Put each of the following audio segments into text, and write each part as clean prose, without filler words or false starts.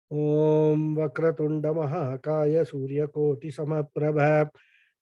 Om Vakratunda Mahakaya Suryakoti Samaprabha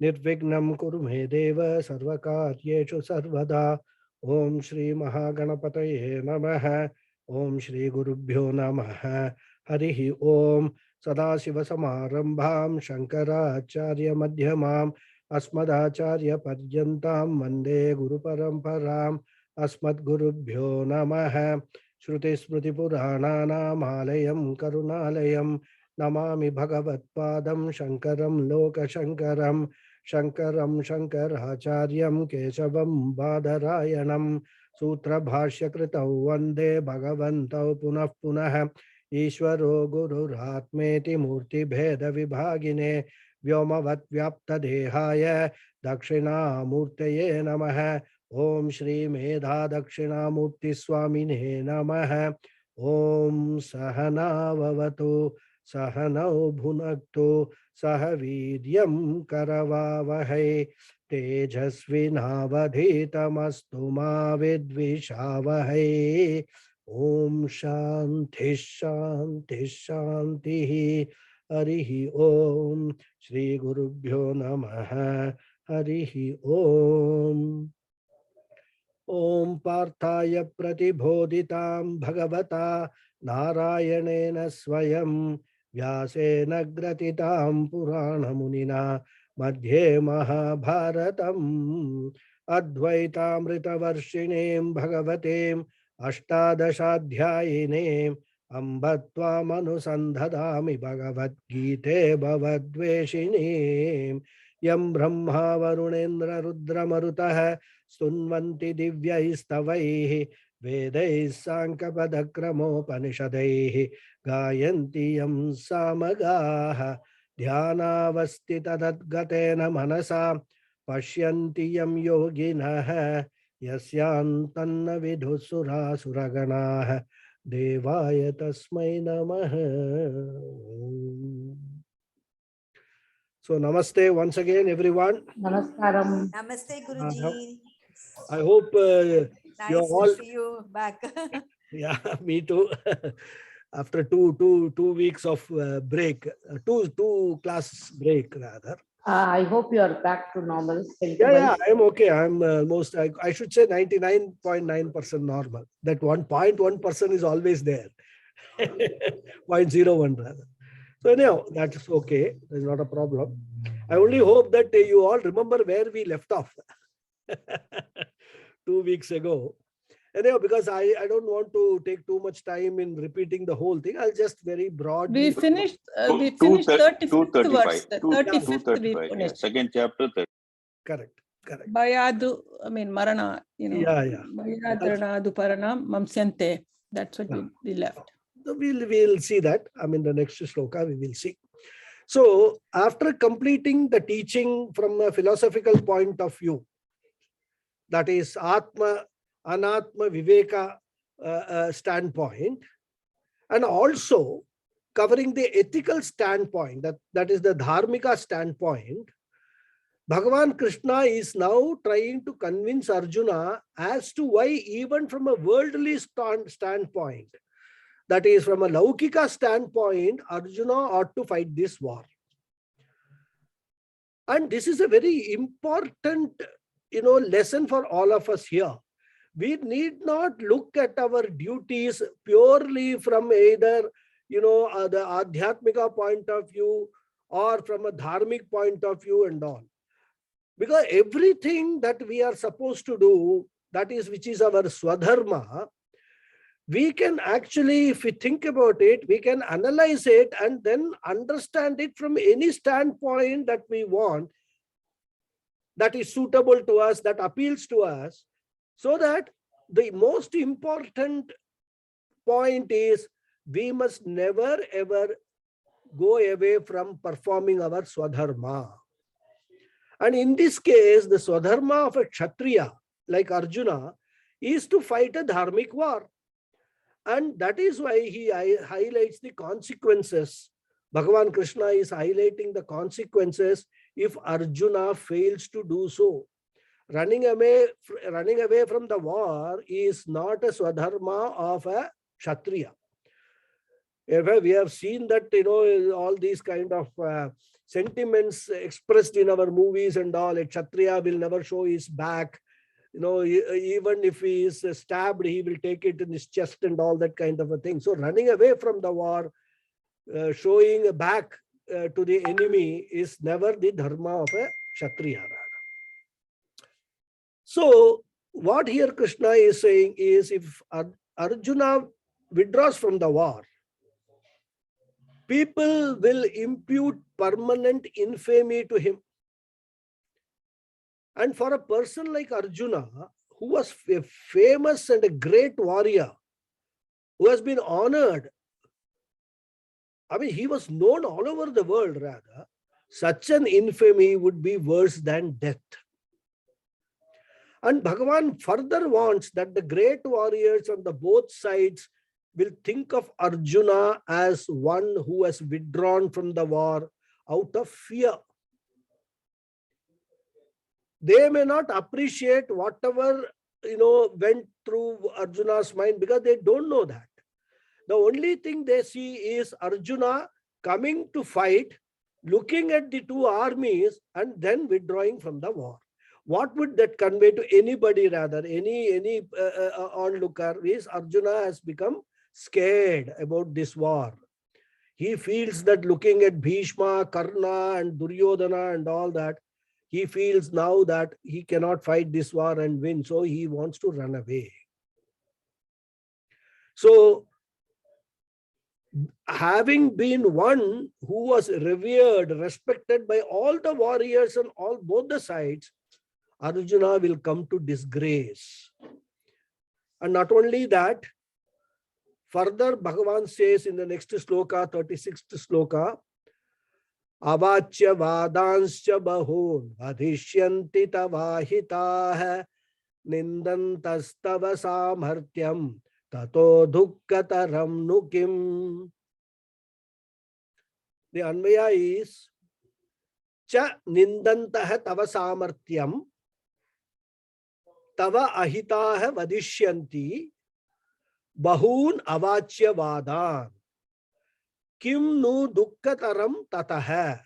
Nirvignam Kurume Deva Sarvakaryeshu Sarvada. Om Shri Mahaganapataye Namaha. Om Shri Gurubhyo Namaha. Harihi Om Sadashiva Samarambham Shankaracharya Madhyamam Asmadacharya Padyantam Vande Guru Paramparam Asmad Gurubhyo Namaha. Shruti Smriti Purananam Alayam Karunalayam Namami Bhagavatpadam Shankaram Loka Shankaram Shankaram Shankaracharyam Keshavam Badarayanam Sutra Bhashya Kritau Vande Bhagavantau Punah Punah Ishvaro Guru Ratmeti Murti Bheda Vibhagine Vyomavat Vyapta Dehaya Dakshina Murtaye Namaha. Om Shri Medha Dakshinamurti Swamine Namaha. Om Sahana Vavatu Sahanau Bhunaktu Sahavidyam Karavavahai Tejasvinavadhitamastu ma vidvishavahai. Om Shanti Shanti Shanti. Harihi Om. Shri Gurubhyo Namaha. Harihi Om. Om Parthaya Pratibodhitam Bhagavata Narayanena Swayam Vyasena Gratitam Purana Munina Madhye Mahabharatam Advaitamrita Varshinim Bhagavatem Ashtadashadhyayinim Ambatvam Anusandhadami Bhagavad Gite Bhavadveshinim Yam Brahma Varunendra Rudra Marutah Stunvanti Divyaistavaihi Vedais Sankapadakramopanishadaihi Gayanti Yam Samagaha Dhyanavastita Tadgatena Manasa Pashyanti Yam Yoginaha Yasyantanna Vidhusura Suraganaha Devaya Tasmai Namaha. So Namaste once again, everyone. Namaskaram. Namaste, Guruji. I hope you're Nice all. to see you back. Yeah, me too. After two weeks of break, two class break rather. I hope you are back to normal. Yeah, I'm okay. I'm I should say 99.9% normal. That 1.1% is always there. 0.01 rather. So anyhow, that's okay. There's not a problem. I only hope that you all remember where we left off 2 weeks ago. Anyhow, because I don't want to take too much time in repeating the whole thing. I'll just very broadly. We finished 35th verse. 35th we finished. Second chapter. Correct. Bayadu, I mean Marana, Yeah. Bayadranadu Paranam Mamsyante. That's what we left. We'll see that. I mean, the next shloka we will see. So after completing the teaching from a philosophical point of view, that is Atma, Anatma, Viveka standpoint, and also covering the ethical standpoint, that is the Dharmika standpoint, Bhagavan Krishna is now trying to convince Arjuna as to why even from a worldly standpoint, that is from a Laukika standpoint, Arjuna ought to fight this war. And this is a very important lesson for all of us here. We need not look at our duties purely from either the Adhyatmika point of view or from a Dharmic point of view and all. Because everything that we are supposed to do, that is which is our Swadharma, we can actually, if we think about it, we can analyze it and then understand it from any standpoint that we want, that is suitable to us, that appeals to us, so that the most important point is we must never ever go away from performing our Swadharma. And in this case, the Swadharma of a Kshatriya, like Arjuna, is to fight a Dharmic war. And that is why he highlights the consequences. Bhagavan Krishna is highlighting the consequences if Arjuna fails to do so. Running away from the war is not a Swadharma of a Kshatriya. We have seen that, all these kind of sentiments expressed in our movies and all. A Kshatriya will never show his back. Even if he is stabbed, he will take it in his chest and all that kind of a thing. So running away from the war, showing back to the enemy is never the dharma of a Kshatriya. So what here Krishna is saying is, if Arjuna withdraws from the war, people will impute permanent infamy to him. And for a person like Arjuna, who was a famous and a great warrior, who has been honored, I mean, he was known all over the world, rather, such an infamy would be worse than death. And Bhagavan further wants that the great warriors on the both sides will think of Arjuna as one who has withdrawn from the war out of fear. They may not appreciate whatever went through Arjuna's mind, because they don't know that. The only thing they see is Arjuna coming to fight, looking at the two armies, and then withdrawing from the war. What would that convey to anybody, rather, any onlooker, is Arjuna has become scared about this war. He feels that looking at Bhishma, Karna and Duryodhana and all that, he feels now that he cannot fight this war and win, so he wants to run away. So, having been one who was revered, respected by all the warriors on both the sides, Arjuna will come to disgrace. And not only that, further Bhagavan says in the next sloka, 36th sloka, Avachya vadanscha bahun adhishyanti tavahitah nindantastav samhartyam tato dukkataram nukim. The Anvaya is cha nindantah tava samartyam tava ahitah vadishyanti bahun avachya vadan kim nu dukkataram tatah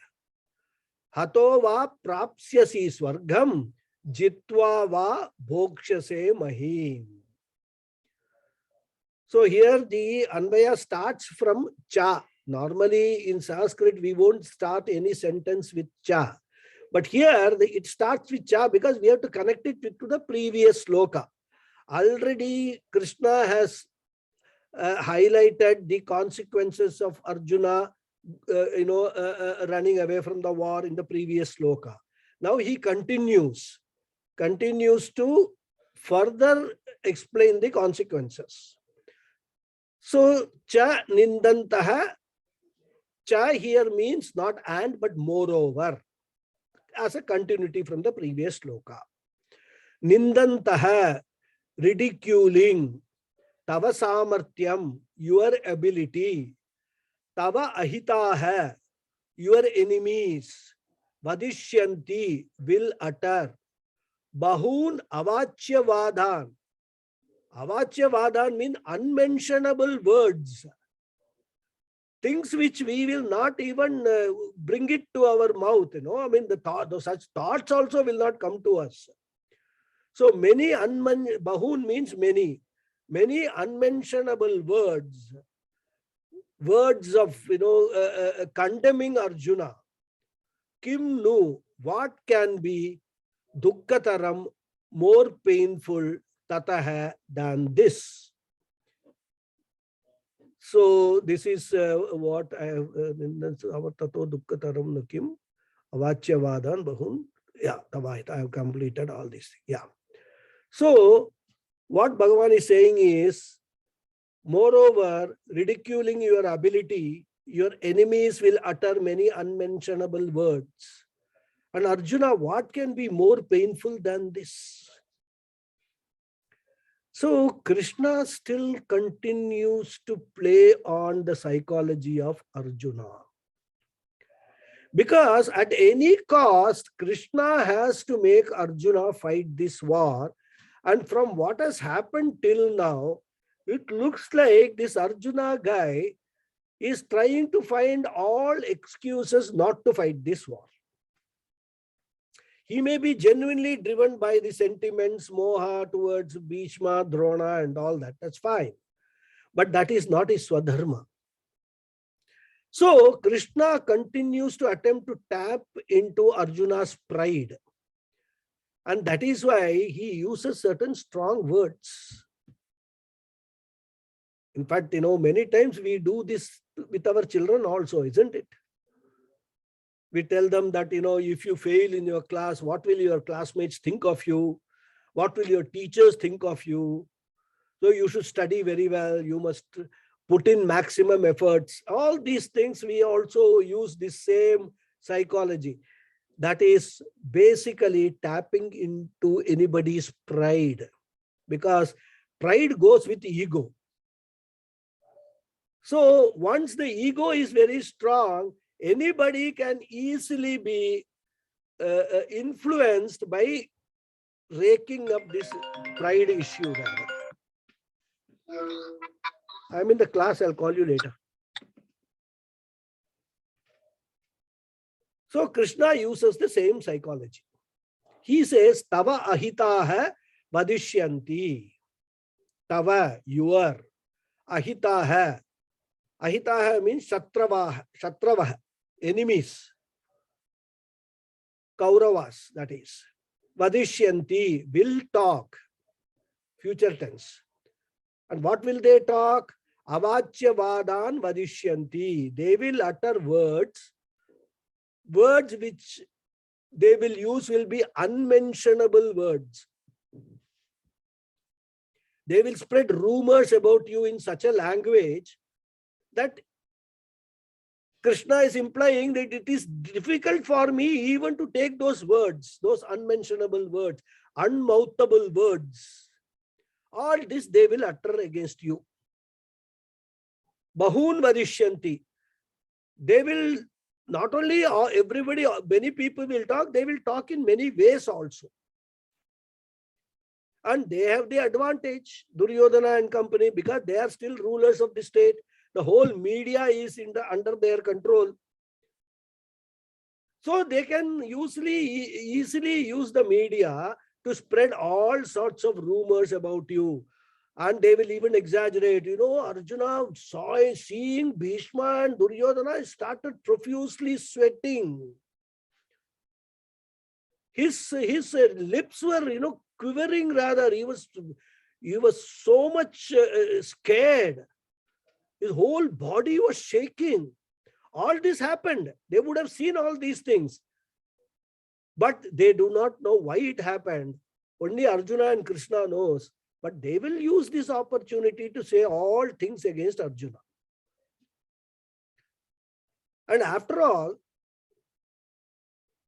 hato va prapsyasi swargam jitva va bhokshase mahim. So here the Anvaya starts from cha. Normally in Sanskrit we won't start any sentence with cha. But here it starts with cha because we have to connect it to the previous sloka. Already Krishna has highlighted the consequences of Arjuna running away from the war in the previous sloka. Now he continues to further explain the consequences. So cha nindantaha, cha here means not and but moreover, as a continuity from the previous sloka. Nindantaha, ridiculing, tava samartyam, your ability, tava ahitaha, your enemies, vadishyanti, will utter, bahun avachya vadan. Avachya vadan means unmentionable words, things which we will not even bring it to our mouth. I mean, such thoughts also will not come to us. So many bahun means many unmentionable words of condemning Arjuna. Kim nu, what can be dukkataram, more painful tatah than this? So this is what I have tato dukkataram nukim avachya vadan bahun. Yeah, I have completed all these things. Yeah. So what Bhagavan is saying is, moreover, ridiculing your ability, your enemies will utter many unmentionable words. And Arjuna, what can be more painful than this? So Krishna still continues to play on the psychology of Arjuna. Because at any cost, Krishna has to make Arjuna fight this war. And from what has happened till now, it looks like this Arjuna guy is trying to find all excuses not to fight this war. He may be genuinely driven by the sentiments, moha towards Bhishma, Drona and all that. That's fine. But that is not his Swadharma. So Krishna continues to attempt to tap into Arjuna's pride. And that is why he uses certain strong words. In fact, many times we do this with our children also, isn't it? We tell them that, if you fail in your class, what will your classmates think of you? What will your teachers think of you? So you should study very well. You must put in maximum efforts. All these things, we also use this same psychology. That is basically tapping into anybody's pride, because pride goes with ego. So once the ego is very strong, anybody can easily be influenced by raking up this pride issue. I'm in the class, I'll call you later. So Krishna uses the same psychology. He says, Tava ahitaha vadishyanti. Tava, your. Ahitaha. Ahitaha means Shatravaha, enemies. Kauravas, that is. Vadishyanti, will talk. Future tense. And what will they talk? Avachya-vadan vadishyanti. They will utter words. Words which they will use will be unmentionable words. They will spread rumors about you in such a language that Krishna is implying that it is difficult for me even to take those words, those unmentionable words, unmouthable words. All this they will utter against you. Bahun vadishyanti. They will not only everybody, many people will talk, they will talk in many ways also. And they have the advantage, Duryodhana and company, because they are still rulers of the state. The whole media is under their control. So they can easily use the media to spread all sorts of rumors about you. And they will even exaggerate. Arjuna seeing Bhishma and Duryodhana, started profusely sweating. His lips were, quivering rather. He was so much scared. His whole body was shaking. All this happened. They would have seen all these things. But they do not know why it happened. Only Arjuna and Krishna knows. But they will use this opportunity to say all things against Arjuna. And after all,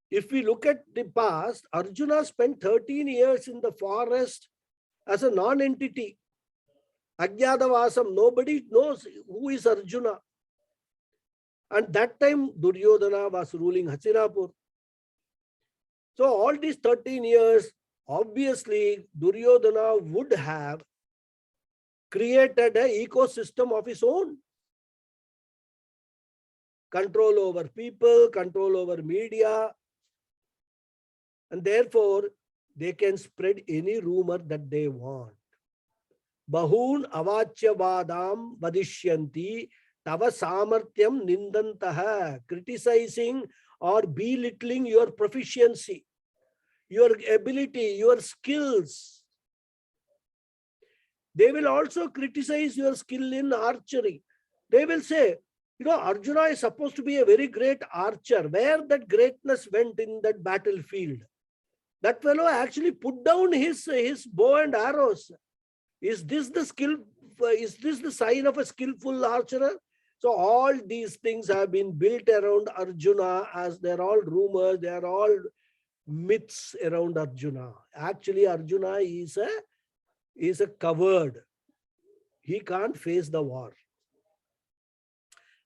if we look at the past, Arjuna spent 13 years in the forest as a non-entity. Ajnadavasam, nobody knows who is Arjuna. And that time Duryodhana was ruling Hastinapur. So all these 13 years, obviously Duryodhana would have created an ecosystem of his own. Control over people, control over media. And therefore, they can spread any rumor that they want. Bahun avachya vadam vadishyanti tava samartyam nindantaha. Criticizing or belittling your proficiency, your ability, your skills. They will also criticize your skill in archery. They will say, Arjuna is supposed to be a very great archer. Where that greatness went in that battlefield? That fellow actually put down his bow and arrows. Is this the skill? Is this the sign of a skillful archer? So all these things have been built around Arjuna, as they're all rumors, they're all myths around Arjuna. Actually, Arjuna is a coward. He can't face the war.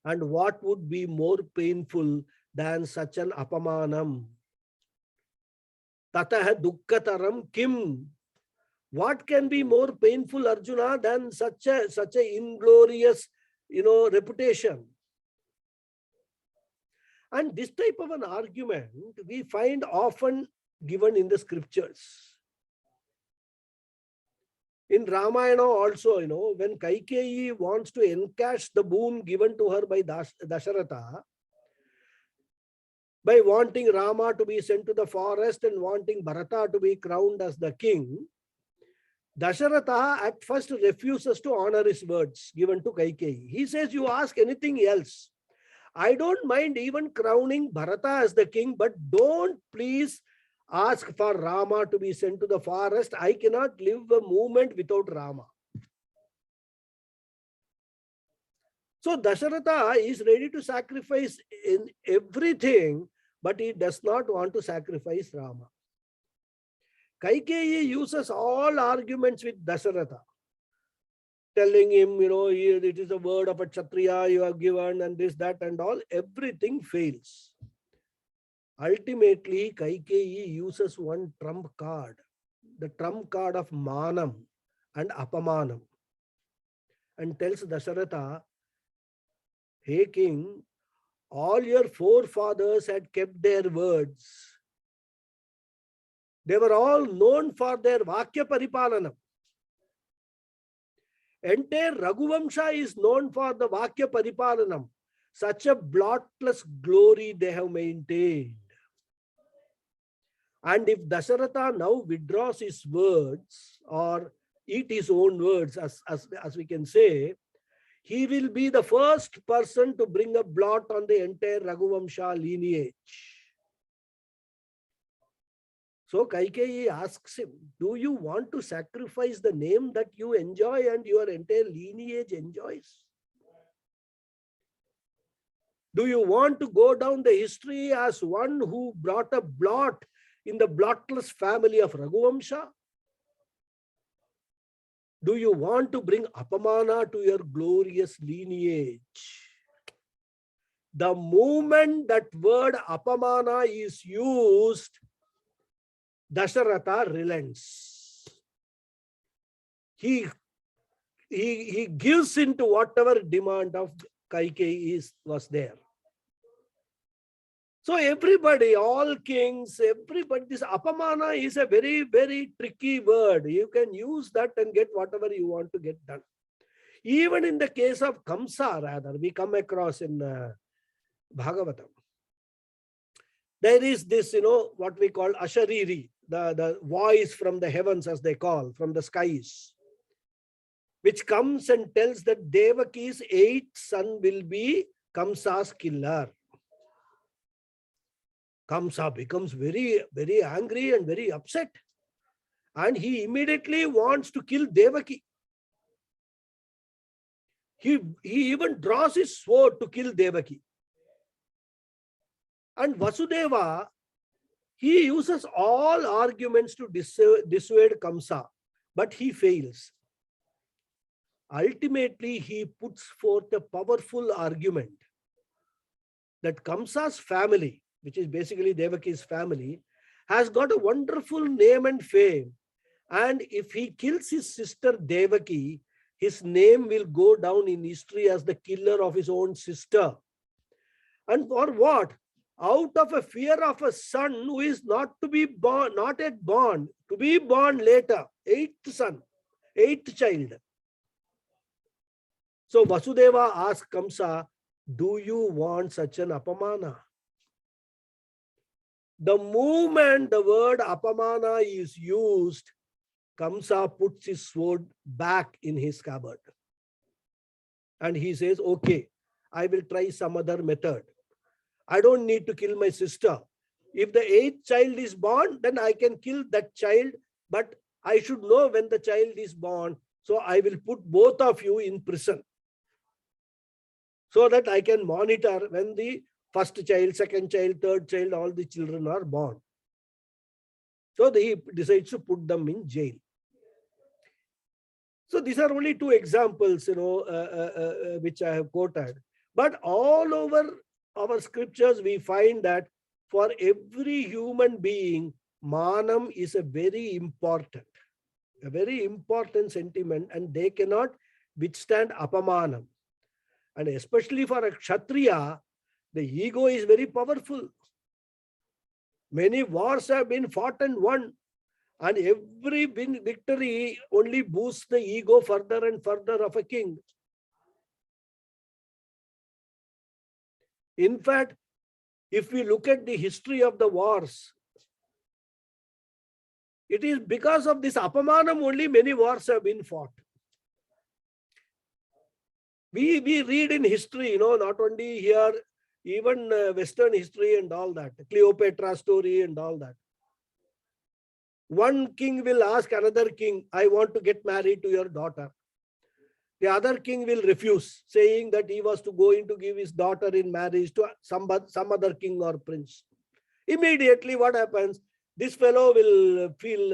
And what would be more painful than such an apamanam? Tataha dukkataram kim. What can be more painful, Arjuna, than such a inglorious, reputation? And this type of an argument we find often given in the scriptures. In Ramayana also, when Kaikeyi wants to encash the boon given to her by Dasharatha, by wanting Rama to be sent to the forest and wanting Bharata to be crowned as the king, Dasharatha at first refuses to honor his words given to Kaikeyi. He says, you ask anything else. I don't mind even crowning Bharata as the king, but don't please ask for Rama to be sent to the forest. I cannot live a moment without Rama. So Dasharatha is ready to sacrifice in everything, but he does not want to sacrifice Rama. Kaikeyi uses all arguments with Dasharatha, telling him, it is a word of a Kshatriya you have given and this, that and all. Everything fails. Ultimately, Kaikeyi uses one trump card, the trump card of Manam and Apamanam, and tells Dasharatha, hey king, all your forefathers had kept their words. They were all known for their Vakya Paripalanam. Entire Raghuvamsha is known for the Vakya Paripalanam. Such a blotless glory they have maintained. And if Dasharatha now withdraws his words or eat his own words, as we can say, he will be the first person to bring a blot on the entire Raghuvamsha lineage. So Kaikeyi asks him, do you want to sacrifice the name that you enjoy and your entire lineage enjoys? Do you want to go down the history as one who brought a blot in the blotless family of Raghuvamsha? Do you want to bring Apamana to your glorious lineage? The moment that word Apamana is used, Dasharatha relents. He gives into whatever demand of Kaikeyi was there. So everybody, all kings, everybody, this Apamana is a very, very tricky word. You can use that and get whatever you want to get done. Even in the case of Kamsa, rather, we come across in Bhagavatam. There is this, what we call Ashariri, the voice from the heavens, as they call, from the skies, which comes and tells that Devaki's 8th son will be Kamsa's killer. Kamsa becomes very, very angry and very upset. And he immediately wants to kill Devaki. He even draws his sword to kill Devaki. And Vasudeva, he uses all arguments to dissuade Kamsa, but he fails. Ultimately, he puts forth a powerful argument that Kamsa's family, which is basically Devaki's family, has got a wonderful name and fame. And if he kills his sister Devaki, his name will go down in history as the killer of his own sister. And for what? Out of a fear of a son who is not to be born, not yet born, to be born later, 8th son, 8th child. So Vasudeva asked Kamsa, do you want such an Apamana? The moment the word Apamana is used, Kamsa puts his sword back in his scabbard. And he says, okay, I will try some other method. I don't need to kill my sister. If the 8th child is born, then I can kill that child, but I should know when the child is born. So I will put both of you in prison so that I can monitor when the first child, second child, third child, all the children are born. So he decides to put them in jail. So these are only two examples, which I have quoted. But all over our scriptures, we find that for every human being, Manam is a very important sentiment, and they cannot withstand Apamanam. And especially for a Kshatriya, The ego is very powerful. Many wars have been fought and won, and every victory only boosts the ego further and further of a king. In fact, if we look at the history of the wars, it is because of this apamanam only many wars have been fought. We read in history, not only here, even Western history and all that, Cleopatra story and all that. One king will ask another king, I want to get married to your daughter. The other king will refuse, saying that he was going to give his daughter in marriage to some other king or prince. Immediately what happens? This fellow will feel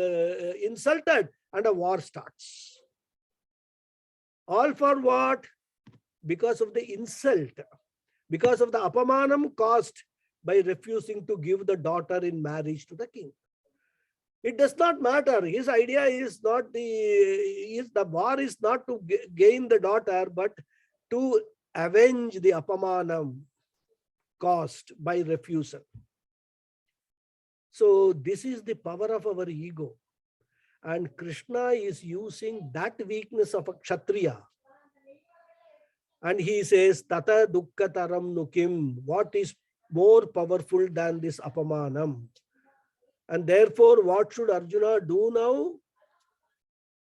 insulted and a war starts. All for what? Because of the insult, because of the apamanam caused by refusing to give the daughter in marriage to the king. It does not matter. His idea is not the war is not to gain the daughter, but to avenge the apamanam caused by refusal. So this is the power of our ego. And Krishna is using that weakness of a Kshatriya. And he says, Tata dukkataram nukim. What is more powerful than this apamanam? And therefore, what should Arjuna do now?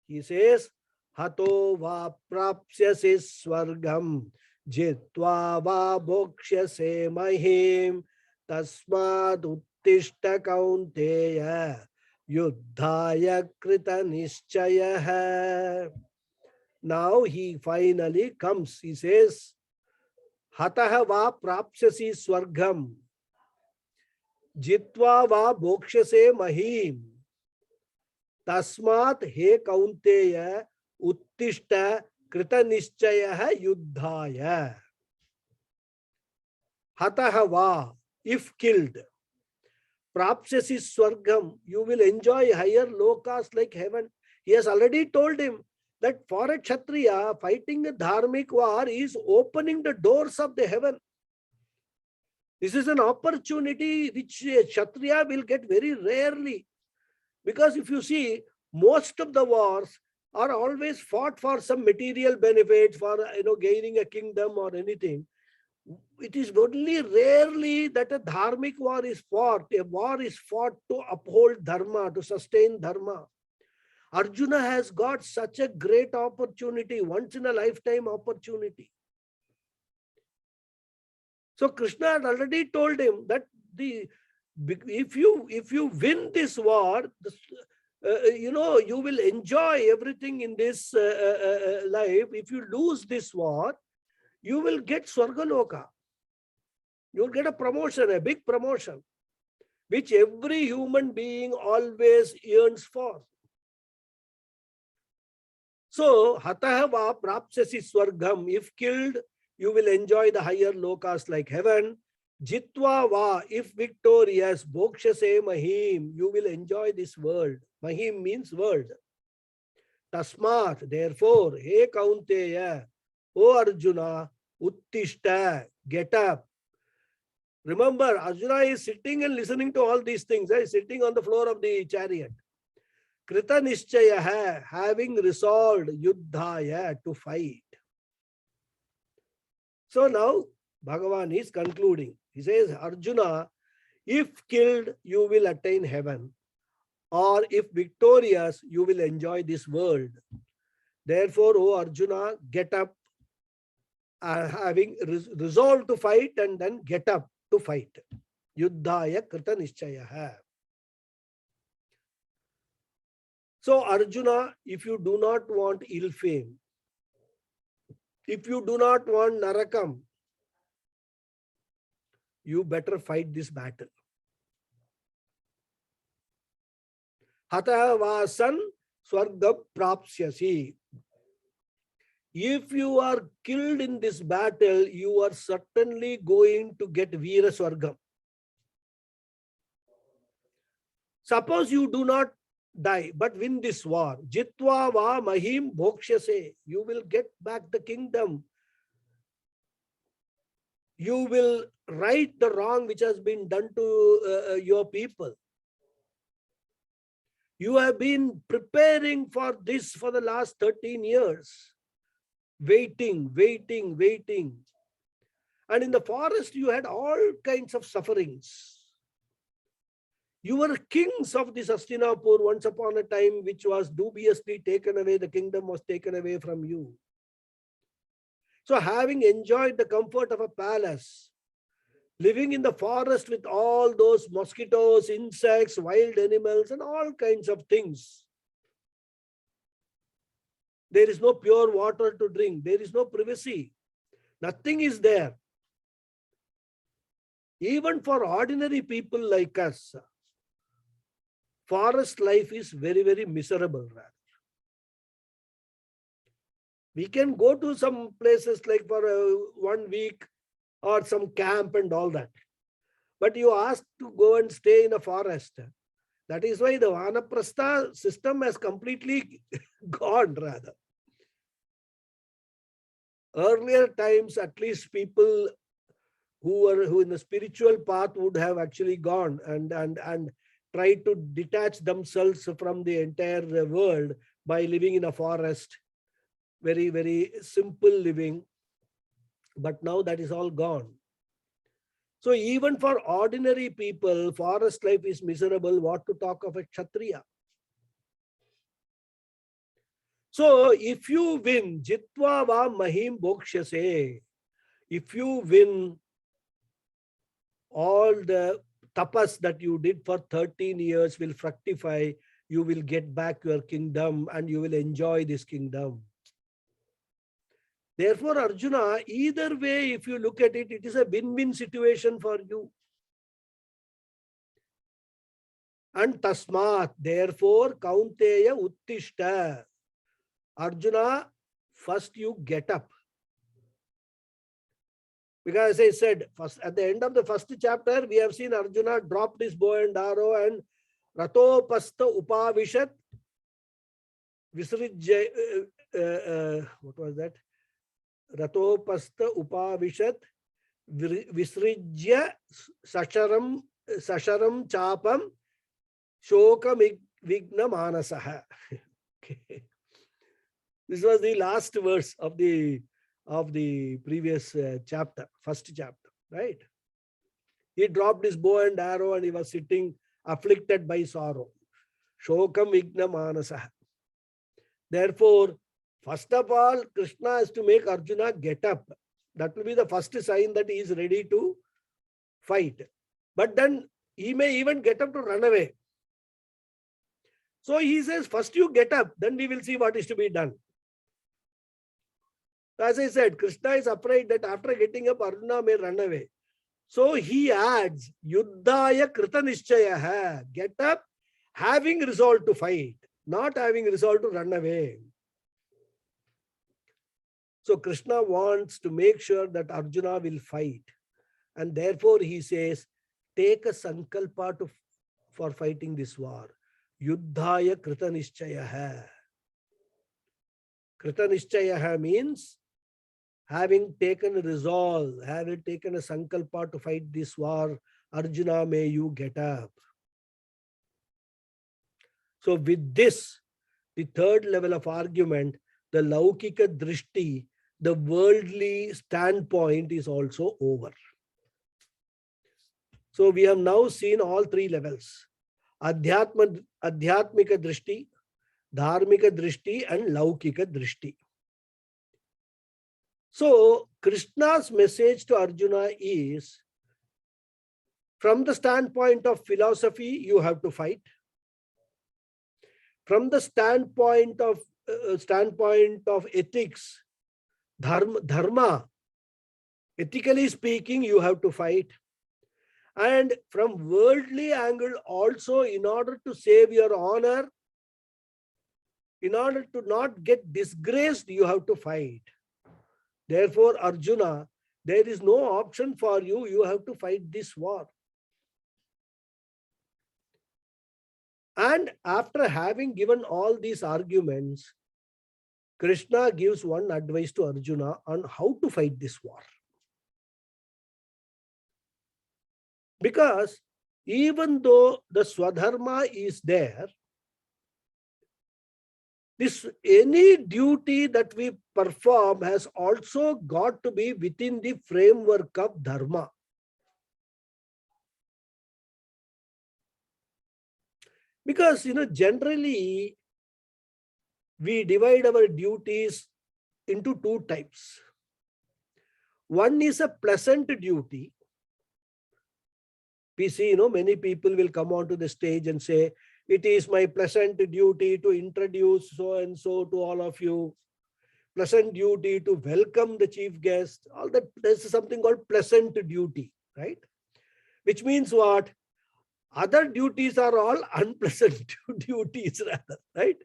He says, Hato va prapsyase swargam, jitva va bhokshyase mahim, tasmad uttishta kaunteya, yuddhaya krita nischayah. Now he finally comes. He says, Hataha va prapsyasi swargam, jitva va bhokshase mahim, tasmat he kaunteya uttishta krita nischayah yuddhaya. Hataha va, if killed, prapsyasi swargam, you will enjoy higher lokas like heaven. He has already told him that for a Kshatriya, fighting a dharmic war is opening the doors of the heaven. This is an opportunity which a Kshatriya will get very rarely. Because if you see, most of the wars are always fought for some material benefits, for gaining a kingdom or anything. It is only rarely that a dharmic war is fought. A war is fought to uphold dharma, to sustain dharma. Arjuna has got such a great opportunity, once in a lifetime opportunity. So Krishna had already told him that if you win this war, you will enjoy everything in this life. If you lose this war, you will get Swargaloka. You will get a promotion, a big promotion, which every human being always yearns for. So, hataha va prapsyasi swargam, if killed, you will enjoy the higher lokas like heaven. Jitva va, if victorious, bhokshase mahim, you will enjoy this world. Mahim means world. Tasmat, therefore, he kaunteya, O Arjuna, uttishta, get up. Remember, Arjuna is sitting and listening to all these things. He is sitting on the floor of the chariot. Krita nischaya, having resolved yuddhaya, to fight. So now Bhagavan is concluding. He says, Arjuna, if killed, you will attain heaven. Or if victorious, you will enjoy this world. Therefore, O Arjuna, get up, having resolved to fight, and then get up to fight. Yuddhaya krita nischaya. So Arjuna, if you do not want ill fame, if you do not want narakam, you better fight this battle. Hata vasan swarga prapsyasi. If you are killed in this battle, you are certainly going to get Veera Swargam. Suppose you do not die, but win this war. Jitva va mahim bhokshase. You will get back the kingdom. You will right the wrong which has been done to your people. You have been preparing for this for the last 13 years. Waiting. And in the forest, you had all kinds of sufferings. You were kings of this Hastinapur once upon a time, which was dubiously taken away. The kingdom was taken away from you. So having enjoyed the comfort of a palace, living in the forest with all those mosquitoes, insects, wild animals, and all kinds of things. There is no pure water to drink. There is no privacy. Nothing is there. Even for ordinary people like us, forest life is very, very miserable. We can go to some places like for 1 week or some camp and all that. But you ask to go and stay in a forest. That is why the Vanaprastha system has completely gone rather. Earlier times, at least people who in the spiritual path would have actually gone and tried to detach themselves from the entire world by living in a forest. Very, very simple living. But now that is all gone. So even for ordinary people, forest life is miserable. What to talk of a Kshatriya? So if you win, Jitva va mahim bhokshase, if you win all the tapas that you did for 13 years will fructify, you will get back your kingdom and you will enjoy this kingdom. Therefore, Arjuna, either way, if you look at it, it is a win-win situation for you. And tasmat, therefore, kaunteya uttishta. Arjuna, first you get up. Because as I said, first, at the end of the first chapter, we have seen Arjuna dropped his bow and arrow and ratopasta upavishat visrijya, what was that? Ratopasta upavishat visrijya sasharam chapam shokam vigna manasaha. Okay. This was the last verse of the previous chapter, first chapter, right? He dropped his bow and arrow and he was sitting afflicted by sorrow. Shokam vigna manasaha. Therefore, first of all, Krishna has to make Arjuna get up. That will be the first sign that he is ready to fight. But then he may even get up to run away. So he says, first you get up, then we will see what is to be done. As I said, Krishna is afraid that after getting up, Arjuna may run away. So he adds, Yuddhaya krita nishchayaha. Get up, having resolved to fight, not having resolved to run away. So Krishna wants to make sure that Arjuna will fight. And therefore he says, take a sankalpa for fighting this war. Yuddhaya krita nishchayaha. Krita nishchayaha means having taken a resolve, having taken a sankalpa to fight this war, Arjuna, may you get up. So with this, the third level of argument, the laukika drishti, the worldly standpoint is also over. So we have now seen all three levels. Adhyatmika drishti, dharmika drishti and laukika drishti. So Krishna's message to Arjuna is, from the standpoint of philosophy, you have to fight. From the standpoint of ethics, dharma, ethically speaking, you have to fight. And from worldly angle also, in order to save your honor, in order to not get disgraced, you have to fight. Therefore, Arjuna, there is no option for you. You have to fight this war. And after having given all these arguments, Krishna gives one advice to Arjuna on how to fight this war. Because even though the Swadharma is there, this any duty that we perform has also got to be within the framework of Dharma. Because, generally, we divide our duties into two types. One is a pleasant duty. We see, many people will come onto the stage and say, it is my pleasant duty to introduce so and so to all of you. Pleasant duty to welcome the chief guest. All that, there's something called pleasant duty, right? Which means what? Other duties are all unpleasant duties rather, right?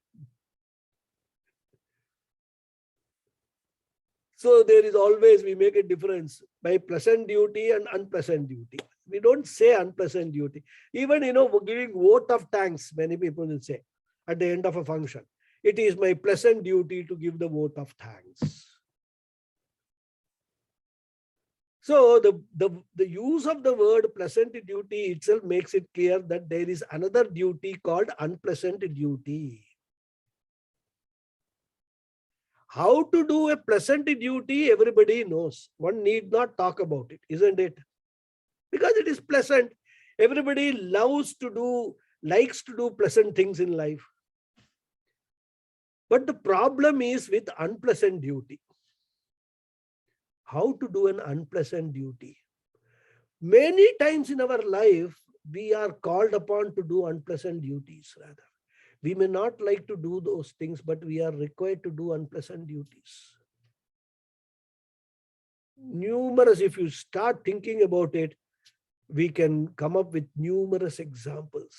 So there is always, we make a difference by pleasant duty and unpleasant duty. We don't say unpleasant duty. Even, giving vote of thanks, many people will say at the end of a function, it is my pleasant duty to give the vote of thanks. So the use of the word pleasant duty itself makes it clear that there is another duty called unpleasant duty. How to do a pleasant duty, everybody knows. One need not talk about it, isn't it? Because it is pleasant. Everybody likes to do pleasant things in life. But the problem is with unpleasant duty. How to do an unpleasant duty? Many times in our life, we are called upon to do unpleasant duties rather. We may not like to do those things, but we are required to do unpleasant duties. Numerous, if you start thinking about it, we can come up with numerous examples.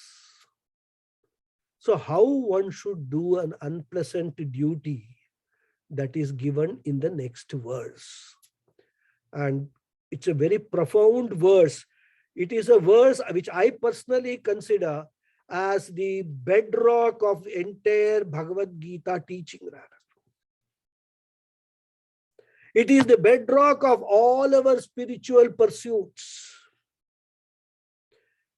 So how one should do an unpleasant duty, that is given in the next verse. And it's a very profound verse. It is a verse which I personally consider as the bedrock of the entire Bhagavad Gita teaching rather. It is the bedrock of all our spiritual pursuits.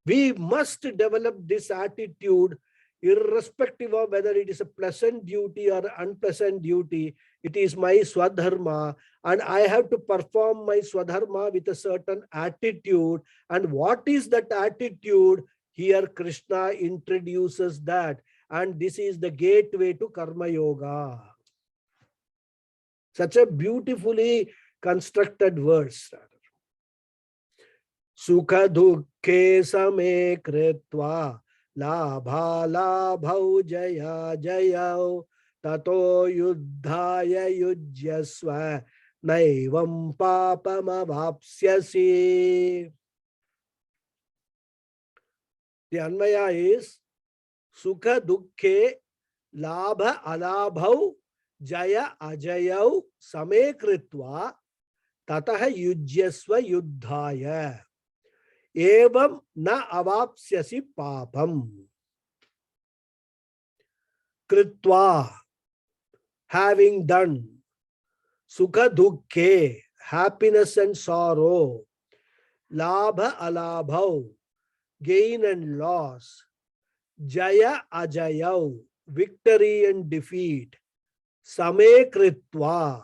We must develop this attitude irrespective of whether it is a pleasant duty or unpleasant duty. It is my Swadharma and I have to perform my Swadharma with a certain attitude. And what is that attitude? Here Krishna introduces that, and this is the gateway to Karma Yoga. Such a beautifully constructed verse. Sukha dukkhe same kritva labha labhau jaya jayau tato yuddhaya yujyasva naivam papam avapsyasi. The Anvaya is Sukha dukkhe labha alabhau jaya ajayau same kritva tataha yujyasva yuddhaya evam na avapsyasi papam. Kritva, having done, sukha dukkhe, happiness and sorrow, labha alabhau, gain and loss, jaya ajayau, victory and defeat, same kritva,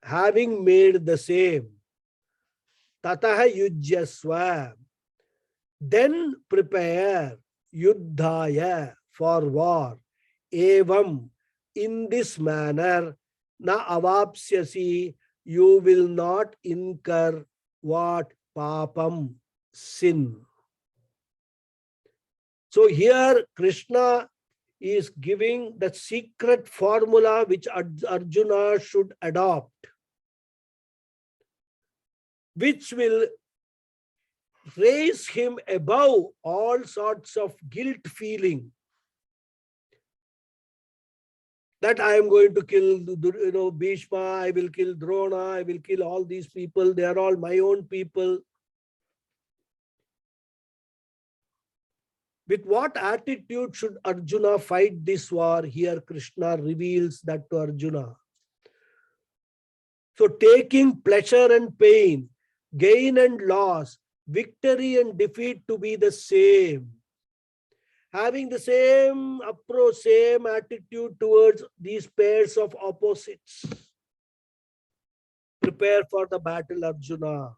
having made the same, tataha yujyasva, then prepare, yuddhaya, for war, evam, in this manner, na avapsyasi, you will not incur what? Papam, sin. So here Krishna is giving the secret formula which Arjuna should adopt, which will raise him above all sorts of guilt feeling that I am going to kill Bhishma, I will kill Drona, I will kill all these people, they are all my own people. With what attitude should Arjuna fight this war? Here Krishna reveals that to Arjuna. So taking pleasure and pain, gain and loss, victory and defeat to be the same. Having the same approach, same attitude towards these pairs of opposites. Prepare for the battle, Arjuna.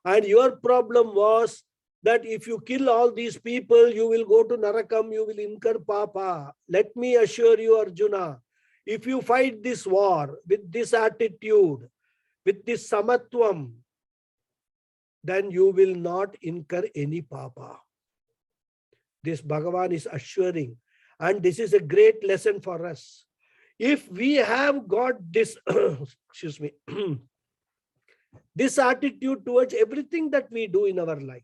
And your problem was that if you kill all these people, you will go to Narakam, you will incur papa. Let me assure you, Arjuna, if you fight this war with this attitude, with this samatvam, then you will not incur any papa. This Bhagavan is assuring. And this is a great lesson for us. If we have got this, excuse me, this attitude towards everything that we do in our life,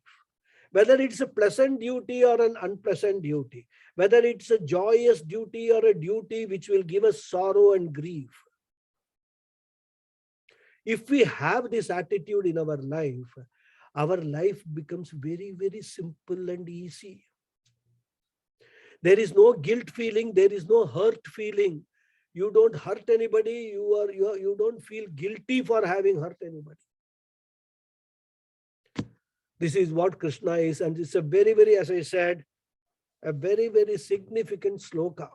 whether it's a pleasant duty or an unpleasant duty, whether it's a joyous duty or a duty which will give us sorrow and grief. If we have this attitude in our life becomes very, very simple and easy. There is no guilt feeling, there is no hurt feeling. You don't hurt anybody, you don't feel guilty for having hurt anybody. This is what Krishna is, and it's a very, very, as I said, a very, very significant sloka.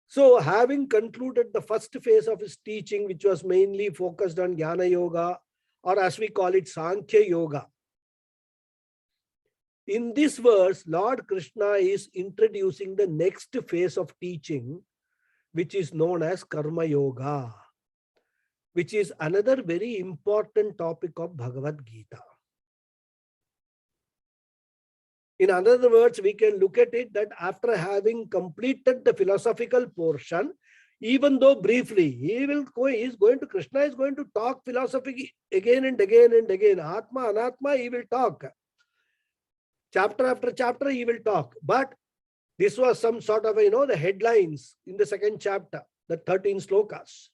So, having concluded the first phase of his teaching, which was mainly focused on Jnana Yoga, or as we call it, Sankhya Yoga. In this verse, Lord Krishna is introducing the next phase of teaching, which is known as Karma Yoga, which is another very important topic of Bhagavad Gita. In other words, we can look at it that after having completed the philosophical portion, even though briefly, Krishna is going to talk philosophy again and again and again. Atma, Anatma, he will talk. Chapter after chapter, he will talk. But this was some sort of, the headlines in the second chapter, the 13 slokas.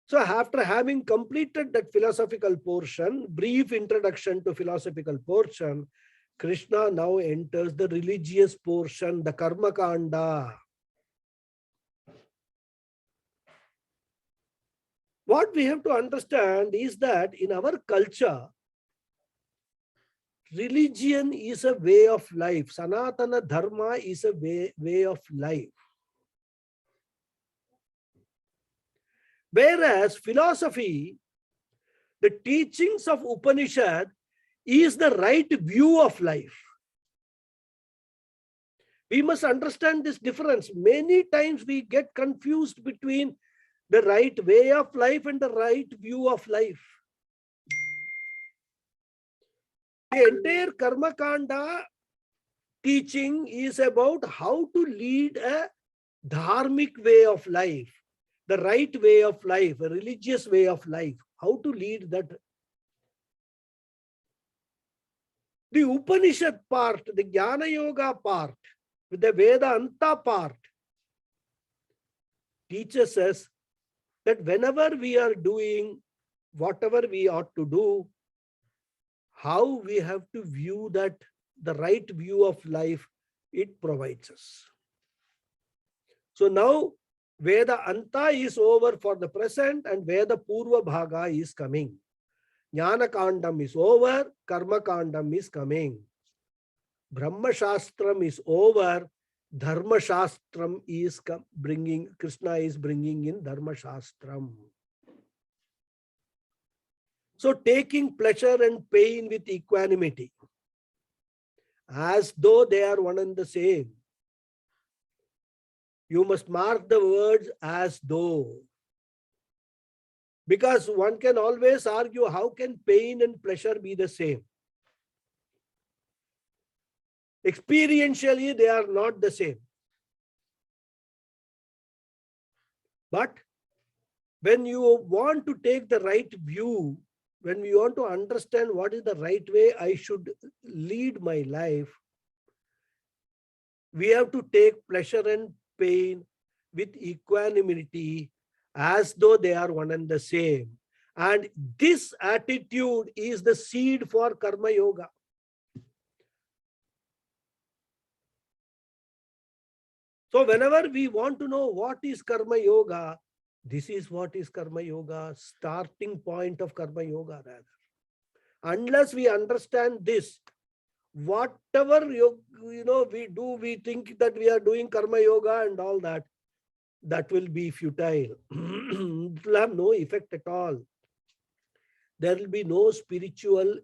So after having completed that philosophical portion, brief introduction to philosophical portion, Krishna now enters the religious portion, the Karma Kanda. What we have to understand is that in our culture, religion is a way of life. Sanatana Dharma is a way of life. Whereas philosophy, the teachings of Upanishad, is the right view of life. We must understand this difference. Many times we get confused between the right way of life and the right view of life. The entire Karma Kanda teaching is about how to lead a dharmic way of life, the right way of life, a religious way of life, how to lead that. The Upanishad part, the Jnana Yoga part, the Vedanta part, teaches us that whenever we are doing whatever we ought to do, how we have to view that, the right view of life, it provides us. So now, Veda Anta is over for the present and Veda Purva Bhaga is coming. Jnana Kandam is over, Karma Kandam is coming. Brahma Shastram is over, Dharma Shastram is bringing, Krishna is bringing in Dharma Shastram. So taking pleasure and pain with equanimity, as though they are one and the same. You must mark the words as though. Because one can always argue, how can pain and pleasure be the same? Experientially, they are not the same. But when you want to take the right view, when we want to understand what is the right way I should lead my life, we have to take pleasure and pain with equanimity as though they are one and the same. And this attitude is the seed for Karma Yoga. So whenever we want to know what is Karma Yoga, This is what is Karma Yoga, starting point of Karma Yoga rather. Unless we understand this, whatever we do, we think that we are doing Karma Yoga and all that, that will be futile. It will have no effect at all. There will be no spiritual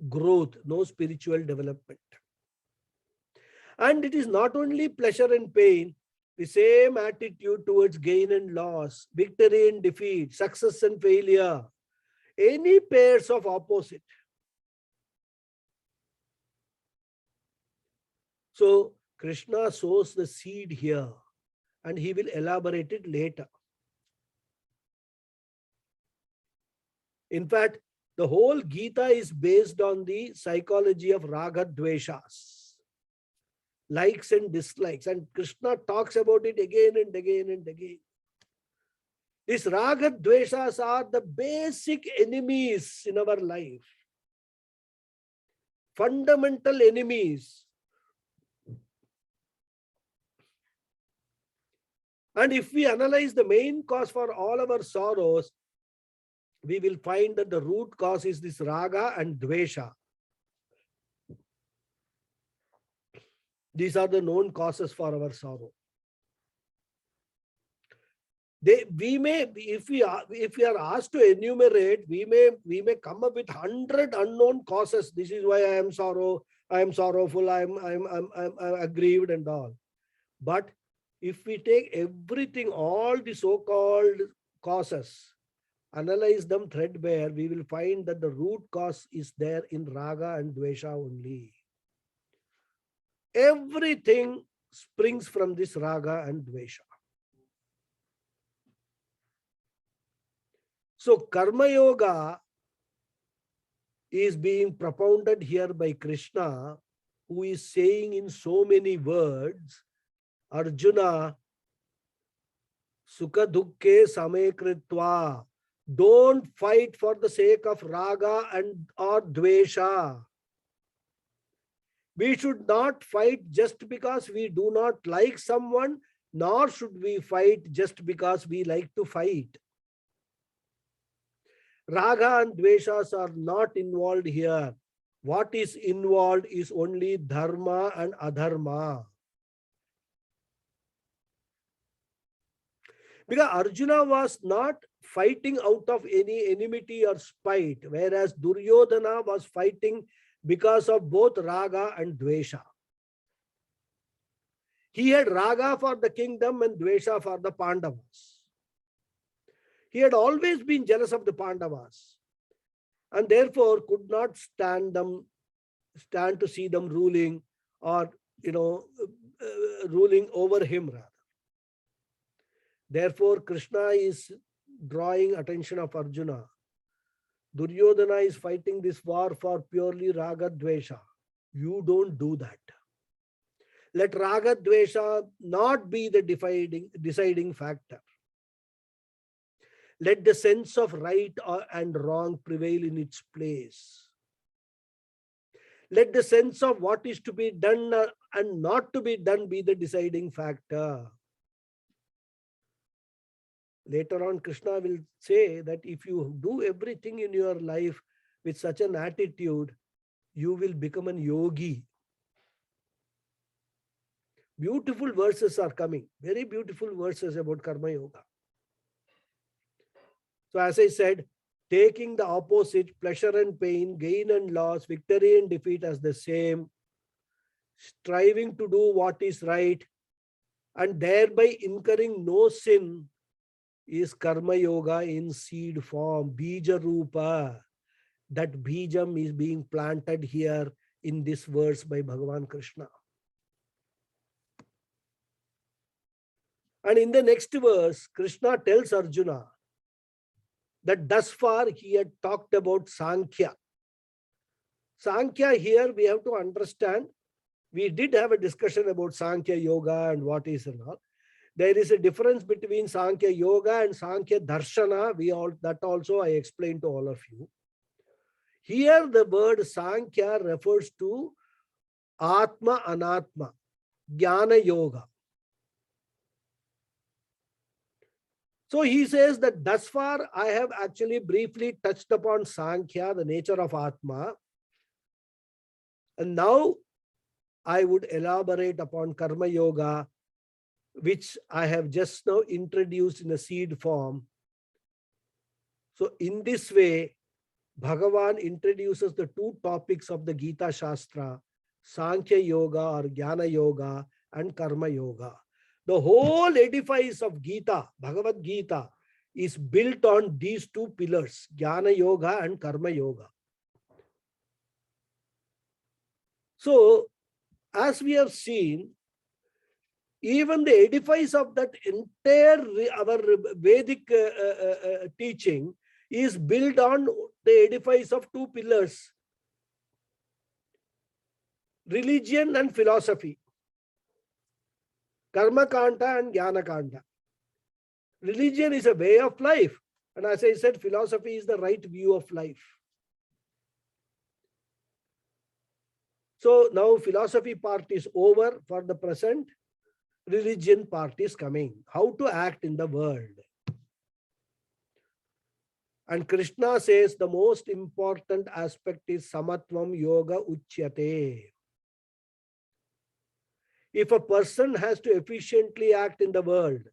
growth, no spiritual development. And it is not only pleasure and pain, the same attitude towards gain and loss, victory and defeat, success and failure, any pairs of opposite. So Krishna sows the seed here and he will elaborate it later. In fact, the whole Gita is based on the psychology of raga dveshas, likes and dislikes, and Krishna talks about it again and again and again. These raga dveshas are the basic enemies in our life, fundamental enemies. And if we analyze the main cause for all our sorrows, we will find that the root cause is this raga and dvesha. These are the known causes for our sorrow. If we are asked to enumerate, we may come up with 100 unknown causes. This is why I am sorrowful, I'm aggrieved and all. But if we take everything, all the so-called causes, analyze them threadbare, we will find that the root cause is there in raga and dvesha only. Everything springs from this raga and dvesha. So Karma Yoga is being propounded here by Krishna, who is saying in so many words, Arjuna, Sukha Dukkhe Same Kritva. Don't fight for the sake of raga and or dvesha. We should not fight just because we do not like someone, nor should we fight just because we like to fight. Raga and dveshas are not involved here. What is involved is only dharma and adharma. Because Arjuna was not fighting out of any enmity or spite, whereas Duryodhana was fighting because of both raga and dvesha. He had raga for the kingdom and dvesha for the Pandavas. He had always been jealous of the Pandavas and therefore could not stand to see them ruling or, ruling over him rather. Therefore, Krishna is drawing attention of Arjuna. Duryodhana is fighting this war for purely raga dvesha. You don't do that. Let raga dvesha not be the deciding factor. Let the sense of right and wrong prevail in its place. Let the sense of what is to be done and not to be done be the deciding factor. Later on, Krishna will say that if you do everything in your life with such an attitude, you will become an yogi. Beautiful verses are coming, very beautiful verses about Karma Yoga. So as I said, taking the opposite, pleasure and pain, gain and loss, victory and defeat as the same, striving to do what is right, and thereby incurring no sin, is Karma Yoga in seed form, Bija Rupa. That Bijam is being planted here in this verse by Bhagavan Krishna. And in the next verse, Krishna tells Arjuna that thus far he had talked about Sankhya. Sankhya here we have to understand. We did have a discussion about Sankhya Yoga and what is and all. There is a difference between Sankhya Yoga and Sankhya Darshana. That also I explained to all of you. Here the word Sankhya refers to Atma Anatma, Jnana Yoga. So he says that thus far I have actually briefly touched upon Sankhya, the nature of Atma. And now I would elaborate upon Karma Yoga, which I have just now introduced in a seed form. So in this way, Bhagavan introduces the two topics of the Gita Shastra, Sankhya Yoga or Jnana Yoga and Karma Yoga. The whole edifice of Gita, Bhagavad Gita, is built on these two pillars, Jnana Yoga and Karma Yoga. So, as we have seen, even the edifice of that entire our Vedic teaching is built on the edifice of two pillars, religion and philosophy, Karma Kanta and Jnana Kanta. Religion is a way of life, and as I said, philosophy is the right view of life. So now philosophy part is over for the present. Religion part is coming. How to act in the world. And Krishna says the most important aspect is Samatvam Yoga Uchyate. If a person has to efficiently act in the world,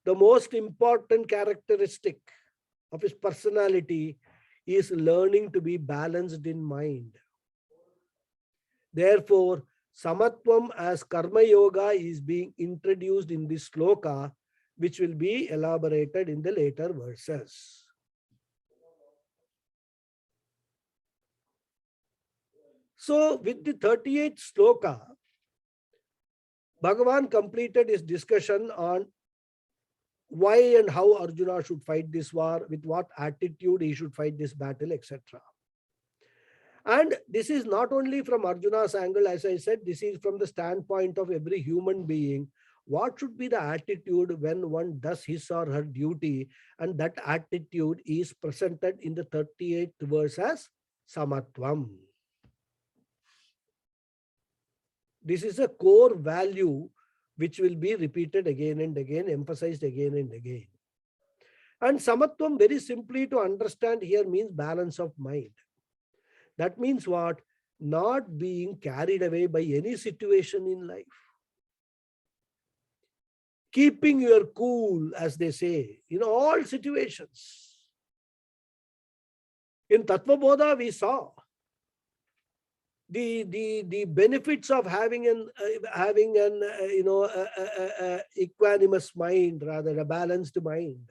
the most important characteristic of his personality is learning to be balanced in mind. Therefore, Samatvam as Karma Yoga is being introduced in this sloka, which will be elaborated in the later verses. So, with the 38th sloka, Bhagavan completed his discussion on why and how Arjuna should fight this war, with what attitude he should fight this battle, etc. And this is not only from Arjuna's angle, as I said, this is from the standpoint of every human being. What should be the attitude when one does his or her duty? And that attitude is presented in the 38th verse as Samatvam. This is a core value which will be repeated again and again, emphasized again and again. And Samatvam, very simply to understand here, means balance of mind. That means what? Not being carried away by any situation in life. Keeping your cool, as they say, in all situations. In Tattva Bodha, we saw the benefits of having an equanimous mind, rather a balanced mind.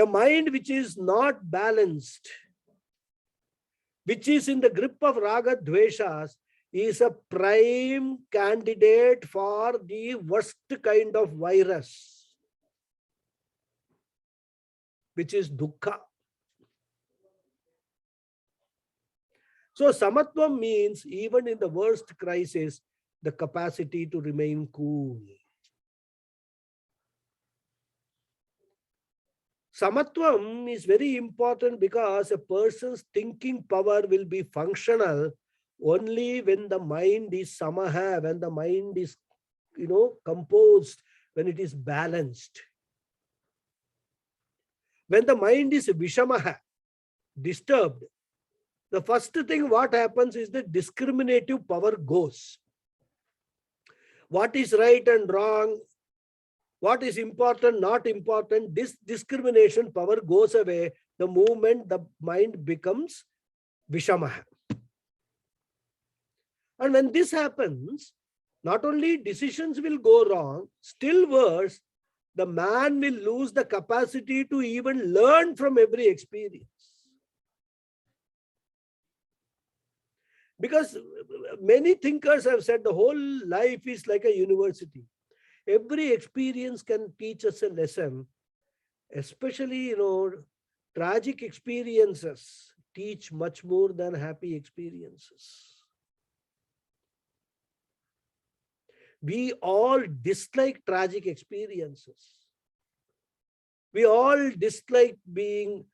A mind which is not balanced, which is in the grip of raga dveshas, is a prime candidate for the worst kind of virus, which is dukkha. So Samatvam means, even in the worst crisis, the capacity to remain cool. Samatvam is very important because a person's thinking power will be functional only when the mind is samaha, when the mind is, composed, when it is balanced. When the mind is vishamaha, disturbed, the first thing what happens is the discriminative power goes. What is right and wrong, what is important, not important, this discrimination power goes away the moment the mind becomes vishamaha. And when this happens, not only decisions will go wrong, still worse, the man will lose the capacity to even learn from every experience. Because many thinkers have said the whole life is like a university. Every experience can teach us a lesson, especially, tragic experiences teach much more than happy experiences. We all dislike tragic experiences. We all dislike being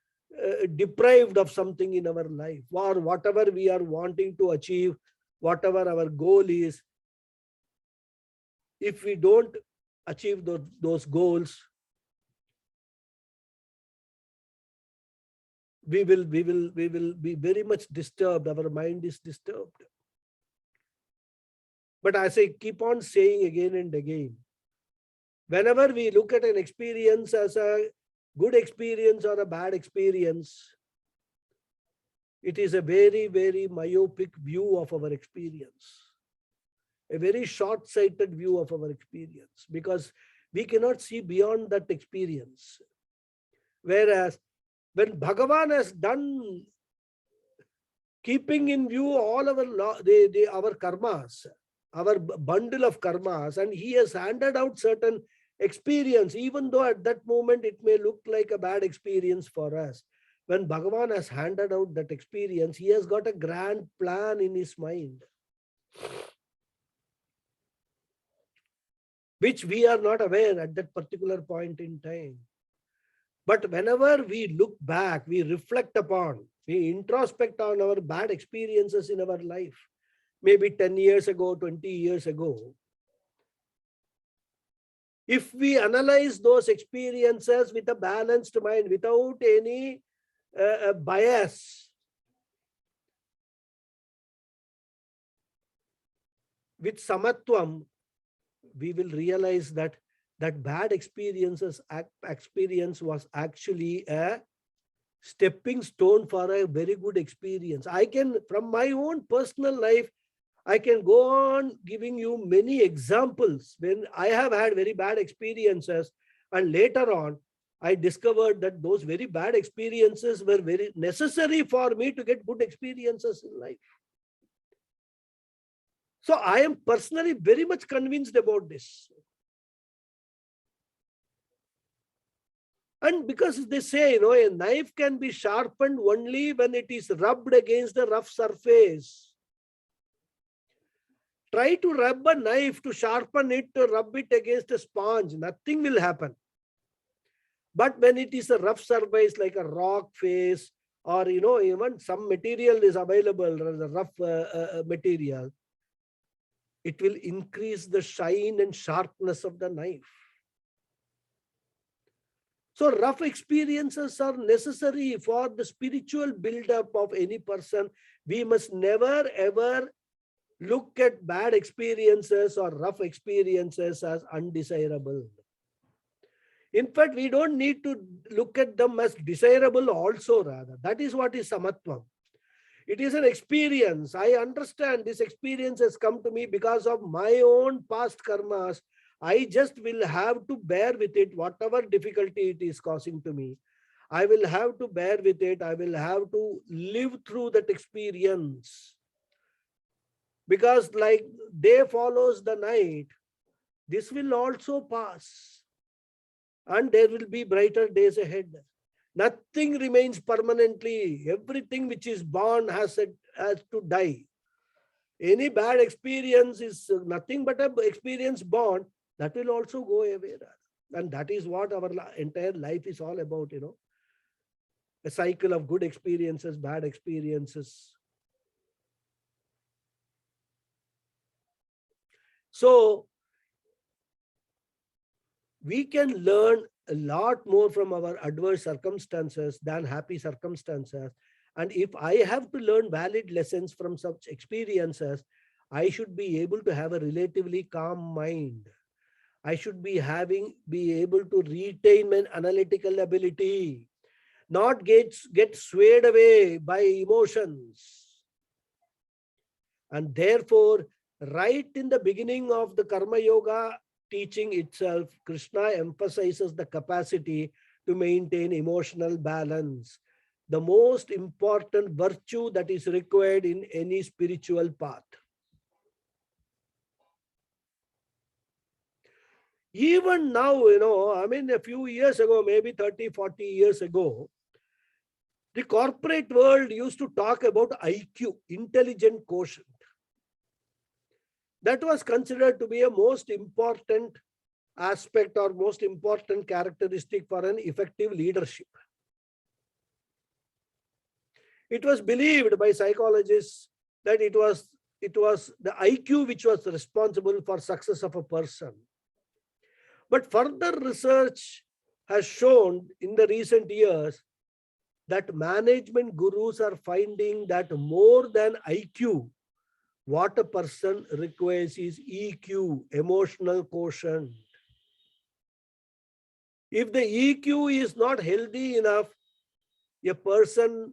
deprived of something in our life, or whatever we are wanting to achieve, whatever our goal is. If we don't achieve those goals, we will be very much disturbed. Our mind is disturbed. But as I keep on saying again and again, whenever we look at an experience as a good experience or a bad experience, it is a very, very myopic view of our experience, a very short-sighted view of our experience, because we cannot see beyond that experience. Whereas when Bhagavan has done, keeping in view all our our karmas, our bundle of karmas, and he has handed out certain experience, even though at that moment it may look like a bad experience for us. When Bhagavan has handed out that experience, he has got a grand plan in his mind, which we are not aware at that particular point in time. But whenever we look back, we reflect upon, we introspect on our bad experiences in our life, maybe 10 years ago, 20 years ago, if we analyze those experiences with a balanced mind, without any bias, with samatvam, we will realize that that bad experience was actually a stepping stone for a very good experience. I can, from my own personal life, I can go on giving you many examples when I have had very bad experiences, and later on I discovered that those very bad experiences were very necessary for me to get good experiences in life. So I am personally very much convinced about this. And because they say, a knife can be sharpened only when it is rubbed against the rough surface. Try to rub a knife, to sharpen it, to rub it against a sponge, nothing will happen. But when it is a rough surface like a rock face, or even some material is available, the rough material, it will increase the shine and sharpness of the knife. So rough experiences are necessary for the spiritual build-up of any person. We must never ever look at bad experiences or rough experiences as undesirable. In fact, we don't need to look at them as desirable also, rather. That is what is samatvam. It is an experience. I understand this experience has come to me because of my own past karmas. I just will have to bear with it, whatever difficulty it is causing to me. I will have to bear with it. I will have to live through that experience. Because like day follows the night, this will also pass. And there will be brighter days ahead. Nothing remains permanently. Everything which is born has to die. Any bad experience is nothing but an experience born. That will also go away. And that is what our entire life is all about, A cycle of good experiences, bad experiences. So, we can learn a lot more from our adverse circumstances than happy circumstances. And if I have to learn valid lessons from such experiences, I should be able to have a relatively calm mind. I should be able to retain my analytical ability, not get swayed away by emotions. And therefore, right in the beginning of the Karma Yoga teaching itself, Krishna emphasizes the capacity to maintain emotional balance, the most important virtue that is required in any spiritual path. Even now, a few years ago, maybe 30, 40 years ago, the corporate world used to talk about IQ, intelligent quotient. That was considered to be a most important aspect or most important characteristic for an effective leadership. It was believed by psychologists that it was the IQ which was responsible for success of a person. But further research has shown in the recent years that management gurus are finding that more than IQ, what a person requires is EQ, emotional quotient. If the EQ is not healthy enough, a person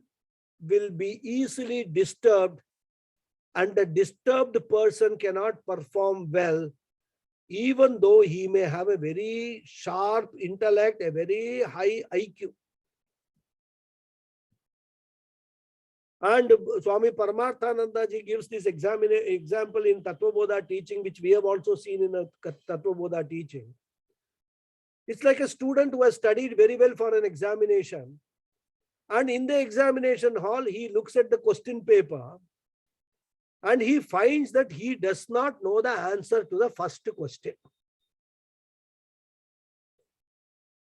will be easily disturbed, and the disturbed person cannot perform well, even though he may have a very sharp intellect, a very high IQ. And Swami Paramarthananda ji gives this example in Tattva Bodha teaching, which we have also seen in a Tattva Bodha teaching. It's like a student who has studied very well for an examination. And in the examination hall, he looks at the question paper and he finds that he does not know the answer to the first question.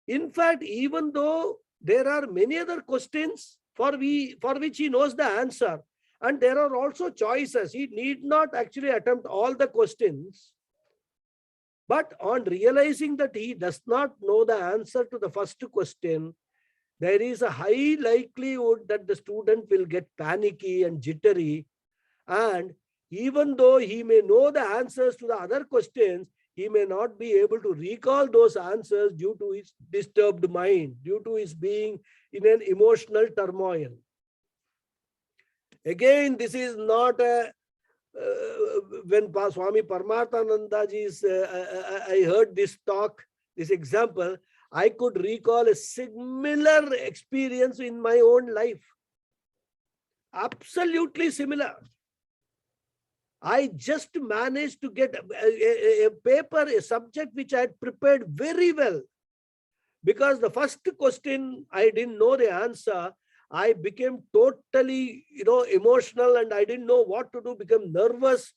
In fact, even though there are many other questions for which he knows the answer, and there are also choices, he need not actually attempt all the questions. But on realizing that he does not know the answer to the first question, there is a high likelihood that the student will get panicky and jittery. And even though he may know the answers to the other questions, he may not be able to recall those answers due to his disturbed mind, due to his being in an emotional turmoil. Again, this is not a when Swami Paramarthananda ji's, I heard this talk, this example, I could recall a similar experience in my own life. Absolutely similar. I just managed to get a paper, a subject which I had prepared very well. Because the first question, I didn't know the answer. I became totally, emotional, and I didn't know what to do, became nervous.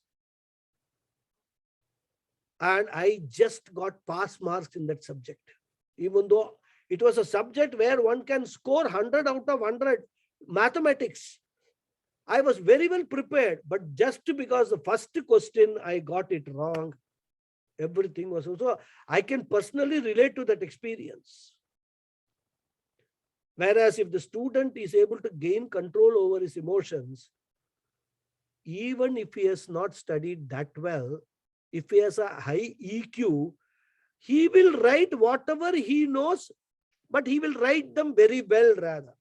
And I just got pass marks in that subject. Even though it was a subject where one can score 100 out of 100, mathematics. I was very well prepared, but just because the first question I got it wrong, everything was also, I can personally relate to that experience. Whereas if the student is able to gain control over his emotions, even if he has not studied that well, if he has a high EQ, he will write whatever he knows, but he will write them very well rather.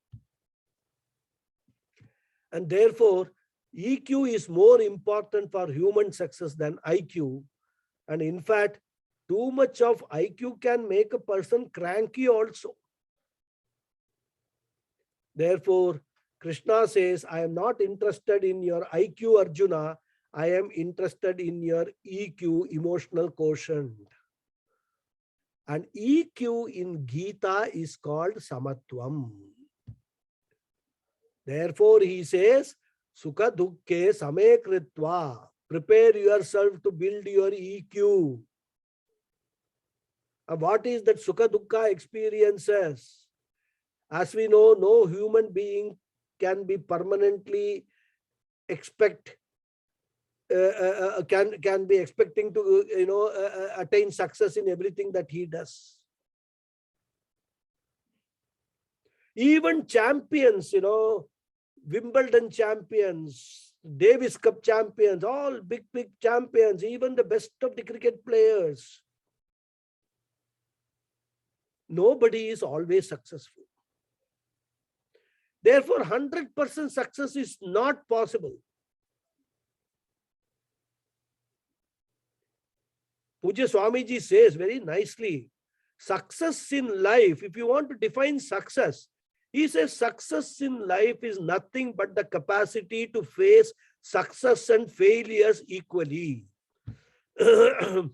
And therefore, EQ is more important for human success than IQ. And in fact, too much of IQ can make a person cranky also. Therefore, Krishna says, I am not interested in your IQ, Arjuna. I am interested in your EQ, emotional quotient. And EQ in Gita is called Samatvam. Therefore, he says, Sukha dukkhe same kritva. Prepare yourself to build your EQ. And what is that Sukha dukkha experiences? As we know, no human being can be permanently can be expecting to attain success in everything that he does. Even champions, Wimbledon champions, Davis Cup champions, all big champions, even the best of the cricket players, nobody is always successful. Therefore, 100% success is not possible. Pujya Swamiji says very nicely, success in life, if you want to define success, he says success in life is nothing but the capacity to face success and failures equally. A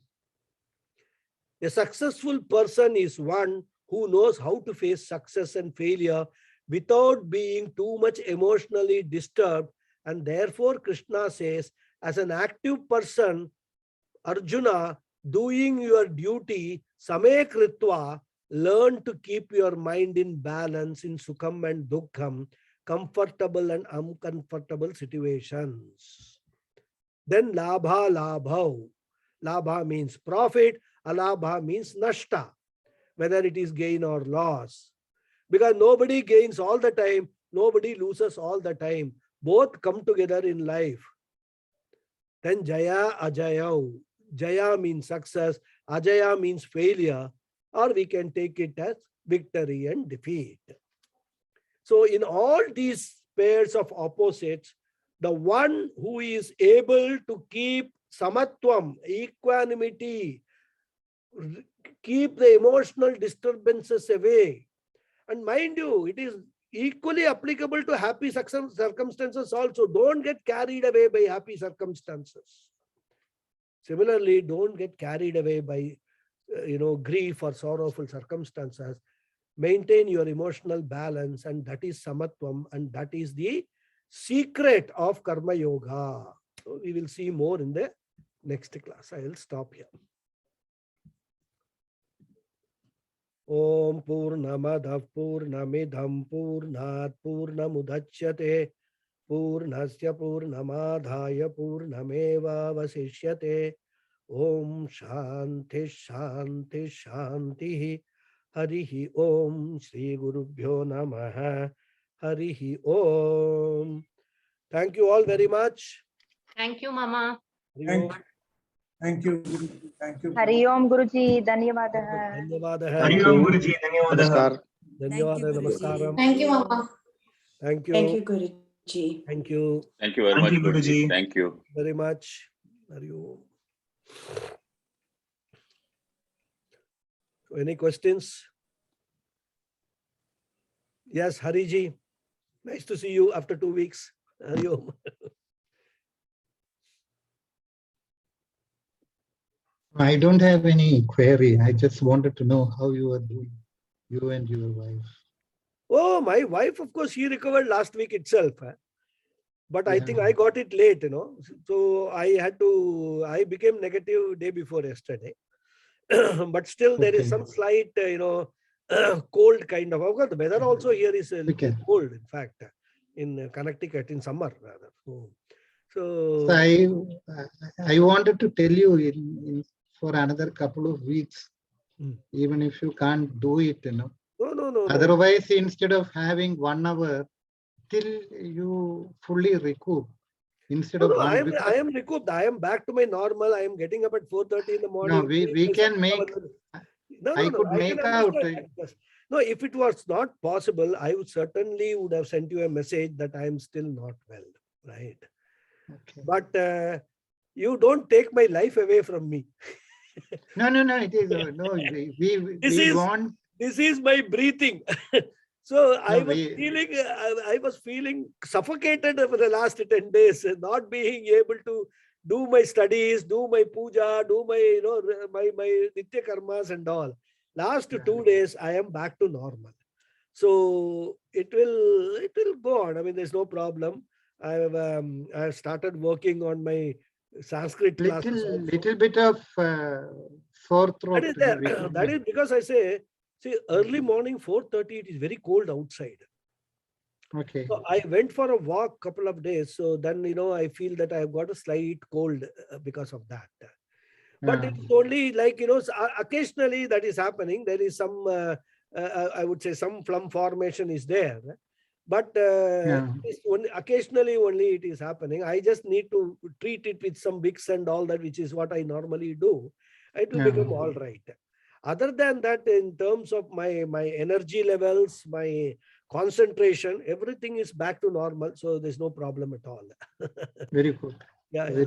successful person is one who knows how to face success and failure without being too much emotionally disturbed. And therefore, Krishna says, as an active person, Arjuna, doing your duty, same kritva, learn to keep your mind in balance in sukham and dukkham, comfortable and uncomfortable situations. Then labha labhav. Labha means profit, Alabha means nashta, whether it is gain or loss. Because nobody gains all the time, nobody loses all the time. Both come together in life. Then Jaya Ajayau. Jaya means success, Ajaya means failure, or we can take it as victory and defeat. So in all these pairs of opposites, the one who is able to keep samatvam, equanimity, keep the emotional disturbances away. And mind you, it is equally applicable to happy circumstances also. Don't get carried away by happy circumstances. Similarly, don't get carried away by grief or sorrowful circumstances. Maintain your emotional balance, and that is samatvam, and that is the secret of karma yoga. So we will see more in the next class. I will stop here. Om Purnamadav Purnamidham Purnat Purnamudachyate Purnasya Purnamadhaya Purnameva Vasishyate. Om Shanti Shanti Shanti. Harihi Om. Shri Gurubhyo Namaha. Harihi Om. Thank you all very much. Thank you, Mama. Thank you. Thank you. Hari Om Guruji, Dhanyavadah. Dhanyavadah. Hari Om Guruji, Dhanyavadah. Dhanyavadah. Namaskaram. Thank you, Mama. Thank you. Thank you, Guruji. Thank you Thank you very Thank much, you, Guruji. Guruji. Thank you. very much. Hari Om. So any questions? Yes, Hariji. Nice to see you after 2 weeks. Hari Om. I don't have any query. I just wanted to know how you are doing, you and your wife. Oh, my wife, of course, she recovered last week itself. But I think Yeah. I got it late, So I became negative day before yesterday. But still there is Okay. some slight, cold kind of. Of course, the weather also here is a little Okay. cold, in fact, in Connecticut, in summer rather. So So I wanted to tell you for another couple of weeks, even if you can't do it, no. Otherwise, instead of having 1 hour till you fully recoup, instead of I one, am recouped. I am back to my normal. I am getting up at 4:30 in the morning. no, we can make. I could I can make out. understand. No, if it was not possible, I would certainly would have sent you a message that I am still not well, right? Okay. But you don't take my life away from me. No. It is no. We want. This is my breathing. So No, I was feeling suffocated over the last 10 days, not being able to do my studies, do my puja, do my my nitya karmas and all. Last 2 days, I am back to normal. So it will go on. I mean, there's no problem. I've started working on my Sanskrit classes. Little bit of sore throat. That is there. That is because I say, see, early morning 4:30, it is very cold outside. Okay. So I went for a walk couple of days. So then, I feel that I've got a slight cold because of that. But it's only like, occasionally that is happening. There is some, I would say some phlegm formation is there. But occasionally only it is happening. I just need to treat it with some Vicks and all that, which is what I normally do. It will become all right. Other than that, in terms of my energy levels, my concentration, everything is back to normal. So there's no problem at all. Very good. Yeah. Very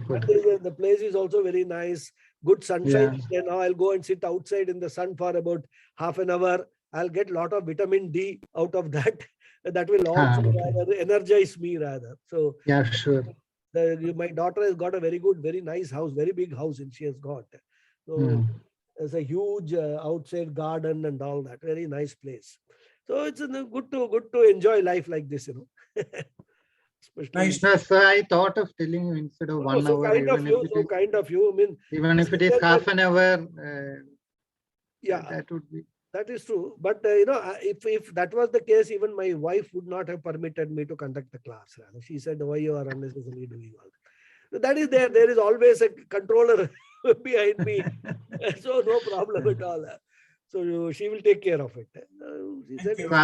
good. The place is also very nice. Good sunshine. Now I'll go and sit outside in the sun for about half an hour. I'll get a lot of vitamin D out of that. That will also rather energize me rather. So yeah, sure. My daughter has got a very good, very nice house, very big house, and she has got. So there's a huge outside garden and all that. Very nice place. So it's good to enjoy life like this, Nice. No, so I thought of telling you instead of 1 hour, kind of you. I mean, even if it is half an hour, that would be. That is true. But if that was the case, even my wife would not have permitted me to conduct the class. She said, "Why you are unnecessarily doing all that?" That is there. There is always a controller behind me. So no problem at all. So she will take care of it. She said, you. So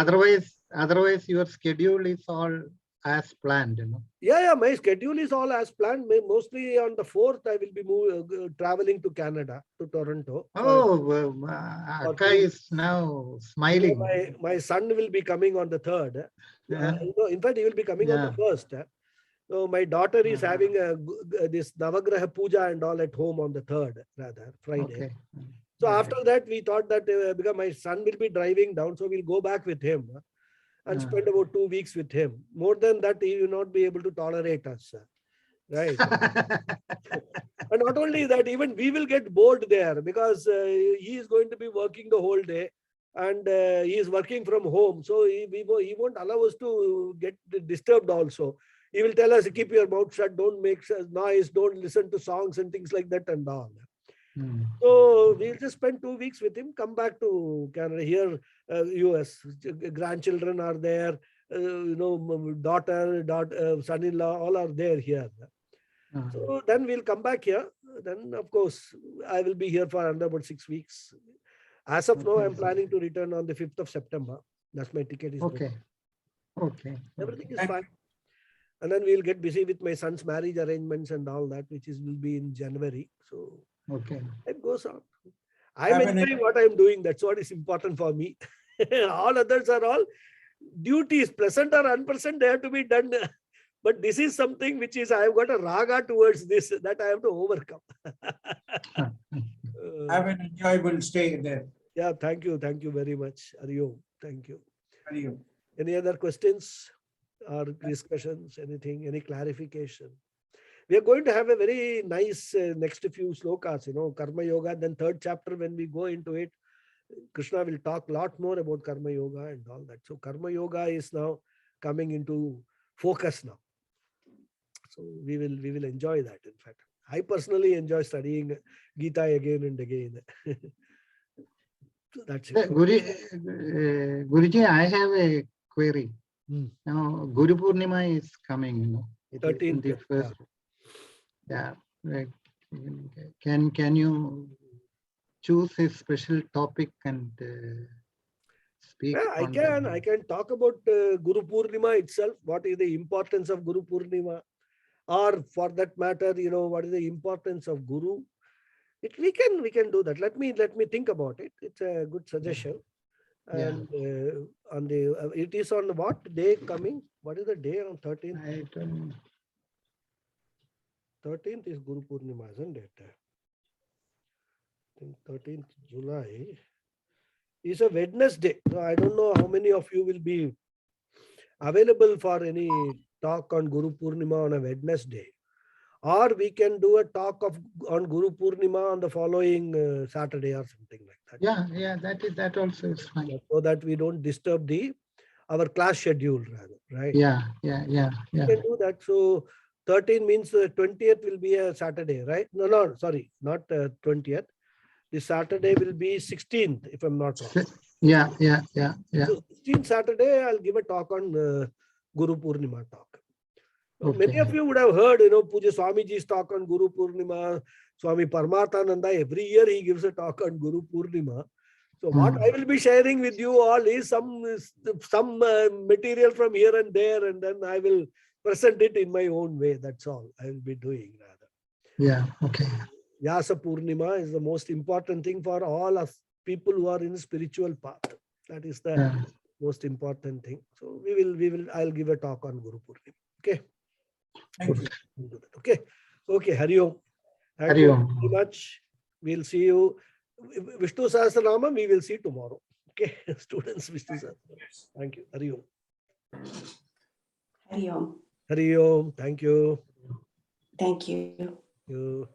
otherwise your schedule is all as planned, you know. yeah, my schedule is all as planned. Mostly on the 4th, I will be traveling to Canada, to Toronto. Oh, Akka is now smiling. My son will be coming on the 3rd. Yeah. In fact, he will be coming on the 1st. So my daughter is having this Navagraha Puja and all at home on the 3rd, rather, Friday. Okay. So after that, we thought that because my son will be driving down, so we'll go back with him and spend about 2 weeks with him. More than that, he will not be able to tolerate us. Right. And not only that, even we will get bored there because he is going to be working the whole day and he is working from home. So he won't allow us to get disturbed also. He will tell us, keep your mouth shut, don't make noise, don't listen to songs and things like that and all. So we'll just spend 2 weeks with him, come back to Canada. Here, US, grandchildren are there, daughter, son-in-law, all are there here. So then we'll come back here. Then, of course, I will be here for another about 6 weeks. As of now, I'm planning to return on the 5th of September. That's my ticket is Okay. booked. Everything is fine. And then we'll get busy with my son's marriage arrangements and all that, which will be in January. So it goes on. I'm enjoying what I'm doing. That's what is important for me. All others are all duties, pleasant or unpleasant, they have to be done. But this is something which is, I've got a raga towards this that I have to overcome. Have an enjoyable stay there. Yeah, thank you. Thank you very much. Ariyo. Thank you. Ariyo. Any other questions or discussions? Anything, any clarification? We are going to have a very nice next few slokas, Karma Yoga. Then 3rd chapter, when we go into it, Krishna will talk a lot more about Karma Yoga and all that. So Karma Yoga is now coming into focus now. So we will enjoy that. In fact, I personally enjoy studying Gita again and again. So that's it. Guruji, I have a query. Now, Guru Purnima is coming, It is in the 1st. Yeah. Can you choose a special topic and speak? Yeah, I can talk about Guru Purnima itself. What is the importance of Guru Purnima? Or for that matter, what is the importance of Guru? We can do that. Let me think about it. It's a good suggestion. And it is on what day coming? What is the day on 13th? I don't know. 13th is Guru Purnima, isn't it? I think 13th July is a Wednesday. So I don't know how many of you will be available for any talk on Guru Purnima on a Wednesday. Or we can do a talk on Guru Purnima on the following Saturday or something like that. Yeah, that also is fine. So that we don't disturb our class schedule, rather, right? Yeah. We can do that. So 13 means 20th will be a Saturday, right? No, sorry, not 20th. The Saturday will be 16th, if I'm not wrong. Yeah. So 16th Saturday, I'll give a talk on Guru Purnima talk. So many of you would have heard, Puja Swamiji's talk on Guru Purnima. Swami Paramathananda, every year he gives a talk on Guru Purnima. So what I will be sharing with you all is some material from here and there, and then I will present it in my own way. That's all I will be doing, rather. Yeah, okay. Vyasa Purnima is the most important thing for all of people who are in the spiritual path. That is the most important thing. So I'll give a talk on Guru Purnima. Okay. Thank you. Okay. Hari Om. Thank you very much. We'll see you. Vishnu Sahasranama, we will see tomorrow. Okay, students, Vishnu Sahasranama. Thank you. Hari Om. Hari Om. Hari Om. Thank you. Thank you. Thank you.